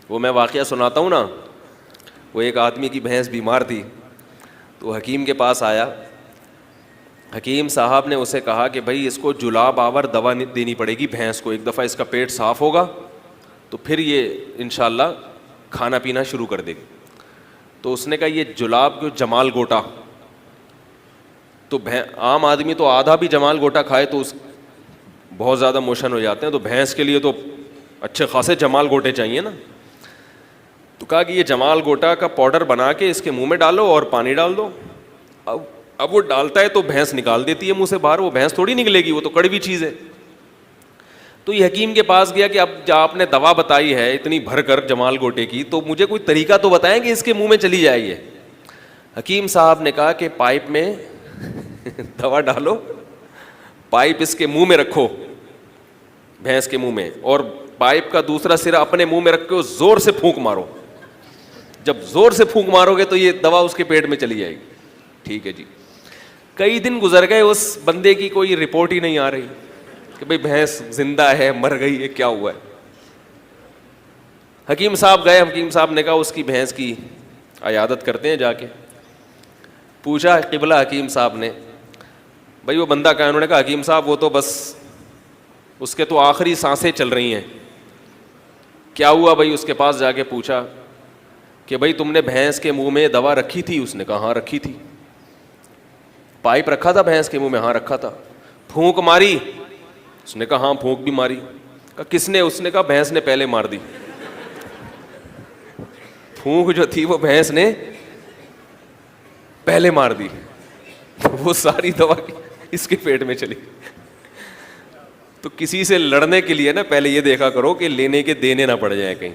وہ میں واقعہ سناتا ہوں نا. وہ ایک آدمی کی بھینس بیمار تھی, تو حکیم کے پاس آیا. حکیم صاحب نے اسے کہا کہ بھائی اس کو جلاب آور دوا دینی پڑے گی بھینس کو, ایک دفعہ اس کا پیٹ صاف ہوگا تو پھر یہ انشاءاللہ کھانا پینا شروع کر دے گی. تو اس نے کہا یہ جلاب کو جمال گوٹا, تو عام آدمی تو آدھا بھی جمال گوٹا کھائے تو اس بہت زیادہ موشن ہو جاتے ہیں, تو بھینس کے لیے تو اچھے خاصے جمال گوٹے چاہیے نا. تو کہا کہ یہ جمال گوٹا کا پاؤڈر بنا کے اس کے منہ میں ڈالو اور پانی ڈال دو. اب وہ ڈالتا ہے تو بھینس نکال دیتی ہے منہ سے باہر, وہ بھینس تھوڑی نکلے گی, وہ تو کڑوی چیز ہے. تو یہ حکیم کے پاس گیا کہ اب جب آپ نے دوا بتائی ہے اتنی بھر کر جمال گوٹے کی, تو مجھے کوئی طریقہ تو بتائیں کہ اس کے منہ میں چلی جائے. یہ حکیم صاحب نے کہا کہ پائپ میں دوا ڈالو, پائپ اس کے منہ میں رکھو, بھینس کے منہ میں, اور پائپ کا دوسرا سرا اپنے منہ میں رکھ کے زور سے پھونک مارو. جب زور سے پھونک مارو گے تو یہ دوا اس کے پیٹ میں چلی جائے گی. ٹھیک ہے جی. کئی دن گزر گئے, اس بندے کی کوئی رپورٹ ہی نہیں آ رہی کہ بھئی بھینس زندہ ہے مر گئی ہے کیا ہوا ہے. حکیم صاحب گئے, حکیم صاحب نے کہا اس کی بھینس کی عیادت کرتے ہیں. جا کے پوچھا قبلہ حکیم صاحب نے, بھئی وہ بندہ کہا. انہوں نے کہا حکیم صاحب وہ تو بس اس کے تو آخری سانسیں چل رہی ہیں. کیا ہوا بھئی؟ اس کے پاس جا کے پوچھا کہ بھئی تم نے بھینس کے منہ میں دوا رکھی تھی؟ اس نے کہا ہاں رکھی تھی. پائپ رکھا تھا بھینس کے منہ میں؟ ہاں رکھا تھا. پھونک ماری؟ اس نے کہا ہاں پھونک بھی ماری. کہا کس نے؟ اس نے کہا بھینس نے پہلے مار دی. پھونک جو تھی وہ بھینس نے پہلے مار دی, وہ ساری دوا اس کے پیٹ میں چلی. تو کسی سے لڑنے کے لیے نا پہلے یہ دیکھا کرو کہ لینے کے دینے نہ پڑ جائیں کہیں.